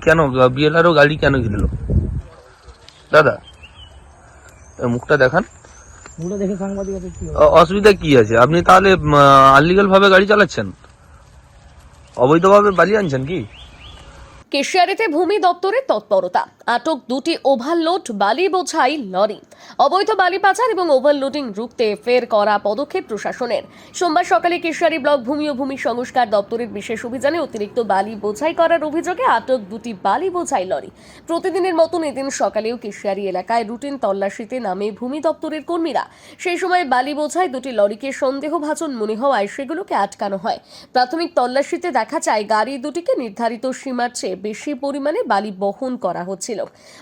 কেন বিএলআরও গাড়ি কেন ঘিরল? দাদা মুখটা দেখান। মুখটা দেখে সাংবাদিক আছে কি অসুবিধা কি আছে? আপনি তাহলে আনলিগাল ভাবে গাড়ি চালাচ্ছেন, অবৈধভাবে বালি আনছেন কি? কেশিয়ারিতে ভূমি দপ্তরের তৎপরতা, আটক দুটি ওভারলোড বালি বোঝাই লরি। অবৈধ বালি পাচার এবং ওভারলোডিং রুখতে ফের করা পদক্ষেপ প্রশাসনের। সোমবার সকালে কেশিয়ারি ব্লক ভূমি ও ভূমি সংস্কার দপ্তরের বিশেষ অভিযানে অতিরিক্ত বালি বোঝাই করার অভিযোগে আটক দুটি বালি বোঝাই লরি। প্রতিদিনের মতন এদিন সকালেও কেশিয়ারি এলাকায় রুটিন তল্লাশিতে নামে ভূমি দপ্তরের কর্মীরা। সেই সময় বালি বোঝাই দুটি লরিকে সন্দেহভাজন মনে হওয়ায় সেগুলোকে আটকানো হয়। প্রাথমিক তল্লাশিতে দেখা যায় গাড়ি দুটিকে নির্ধারিত সীমার চেয়ে বেশি পরিমাণে বালি বহন করা হচ্ছিল।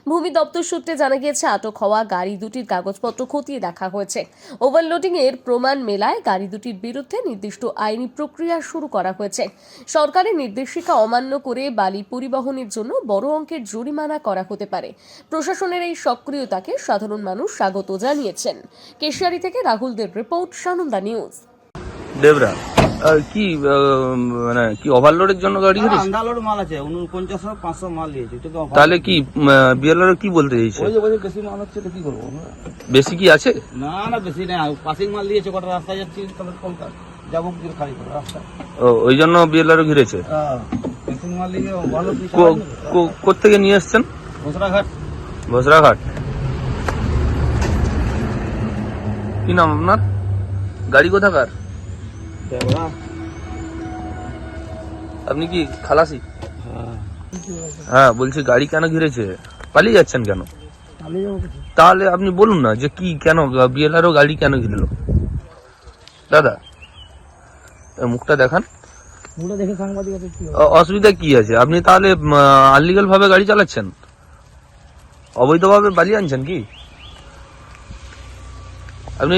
ভূমি দপ্তর সূত্রে জানা গিয়েছে, আটক হওয়া গাড়ি দুটির কাগজপত্র খতিয়ে দেখা হয়েছে। ওভারলোডিং এর প্রমাণ মেলায় গাড়ি দুটির বিরুদ্ধে নির্দিষ্ট আইনি প্রক্রিয়া শুরু করা হয়েছে। সরকারের নির্দেশিকা অমান্য করে বালি পরিবহনের জন্য বড় অঙ্কের জরিমানা করা হতে পারে। প্রশাসনের এই সক্রিয়তাকে সাধারণ মানুষ স্বাগত জানিয়েছেন। কেশিয়ারি থেকে রাহুলদের রিপোর্ট, সানন্দা নিউজ। দেবরা কি মানে কি ওভারলোডের জন্য গাড়ি ঘিরেছে? আন্দালোড মাল আছে 49-500 মাল দিয়েছে। এটা তো তাহলে কি বিএলআর কি বলতে চাইছে? ওই যে বেশি মাল হচ্ছে তো কি করবো? বেশি কি আছে? না বেশি না, পাসিং মাল দিয়েছে। কটা রাস্তায় যাচ্ছি তবে কলকাতা যাবো কি খালি করে রাস্তা, ওই জন্য বিএলআর ঘিরেছে। পাসিং মাল দিয়ে ভালো কি কোত্থেকে নিয়ে এসছেন? ঘোষরাঘাট। বসরাঘাট। কি নাম আপনার? গাড়ি কোথাকার? দেবরা। আপনি কি খালাসি? হ্যাঁ, বলছি গাড়ি কেন ঘিরেছে? পালিয়ে যাচ্ছেন কেন? তাহলে আপনি বলুন না যে কি কেন বিএলআরও গাড়ি কেন ঘিরল? দাদা মুখটা দেখান। মুখটা দেখে সাংবাদিক আছে কি অসুবিধা কি আছে? আপনি তাহলে আনলিগাল ভাবে গাড়ি চালাচ্ছেন, অবৈধভাবে বালি আনছেন কি? আপনি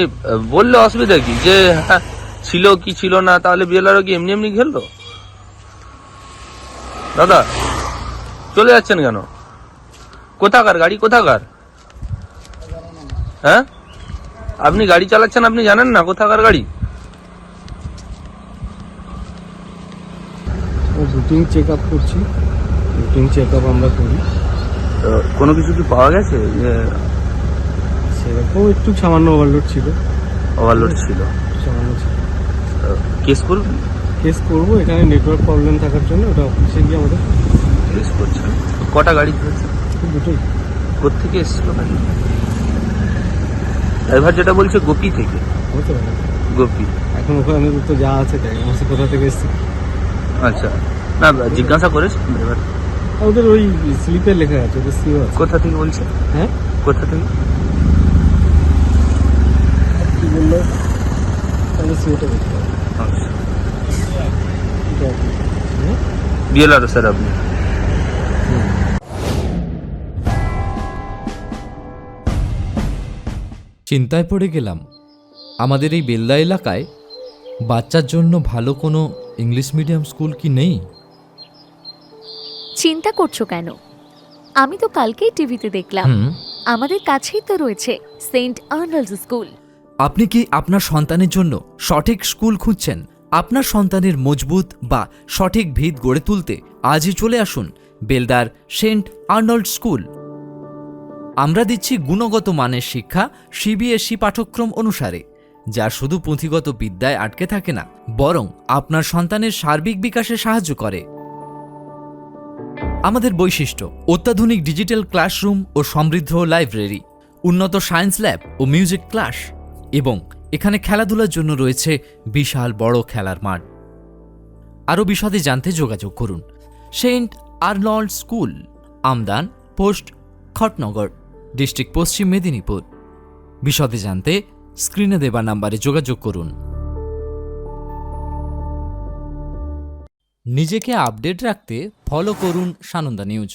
বললে অসুবিধা কি? যে হ্যাঁ ছিল কি ছিল না, তাহলে বিএলআরও কি এমনি এমনি ঘেরলো? দাদা চলে যাচ্ছেন কেন? কোথাকার গাড়ি, কোথাকার? হ্যাঁ, আপনি গাড়ি চালাচ্ছেন, আপনি জানেন না কোথাকার গাড়ি? রুটিন চেক আপ করছি। রুটিন চেক আপ আমরা করি। কোনো কিছু কি পাওয়া গেছে? সেরকম একটু সামান্য ওভারলোড ছিল। ওভারলোড ছিল, সামান্য ছিল। কেস করবেন? কেস করবো। এখানে নেটওয়ার্ক প্রবলেম থাকার জন্য ওটা অফিসে গিয়ে আমাদের কেস করছেন। কটা গাড়ি ধরেছে? দুটোই। কোথেকে এসেছিল গাড়ি? ড্রাইভার যেটা বলছে গোপী থেকে। হতে পারে। গোপী। এখন ওখানে তো যা আছে তাই আমার কোথা থেকে এসছে। আচ্ছা, না জিজ্ঞাসা করেছে ড্রাইভার? ওদের ওই স্লিপে লেখা আছে, ওদের সিও আছে। কোথা থেকে বলছে? হ্যাঁ, কোথা থেকে? কি বললো তাহলে সিওটা দেখতে হবে। আচ্ছা, হ্যাঁ, বিএলআর স্যার আপনি? চিন্তায় পড়ে গেলাম। আমাদের এই বেলদা এলাকায় বাচ্চার জন্য ভালো কোনো ইংলিশ মিডিয়াম স্কুল কি নেই? চিন্তা করছো কেন? আমি তো কালকেই টিভিতে দেখলাম, আমাদের কাছেই তো রয়েছে সেন্ট আর্নল্ডস স্কুল। আপনি কি আপনার সন্তানের জন্য সঠিক স্কুল খুঁজছেন? আপনার সন্তানের মজবুত বা সঠিক ভিত গড়ে তুলতে আজই চলে আসুন বেলদার সেন্ট আর্নল্ড স্কুল। আমরা দিচ্ছি গুণগত মানের শিক্ষা সিবিএসই পাঠ্যক্রম অনুসারে, যা শুধু পুঁথিগত বিদ্যায় আটকে থাকে না, বরং আপনার সন্তানের সার্বিক বিকাশে সাহায্য করে। আমাদের বৈশিষ্ট্য: অত্যাধুনিক ডিজিটাল ক্লাসরুম ও সমৃদ্ধ লাইব্রেরি, উন্নত সায়েন্স ল্যাব ও মিউজিক ক্লাস, এবং এখানে খেলাধুলার জন্য রয়েছে বিশাল বড় খেলার মাঠ। আরও বিশদে জানতে যোগাযোগ করুন Saint Arnold school, Amdan post, Khatnagar, district পশ্চিম মেদিনীপুর। বিশদে জানতে স্ক্রিনে দেওয়া নাম্বারে যোগাযোগ করুন। নিজেকে আপডেট রাখতে ফলো করুন সানন্দা নিউজ।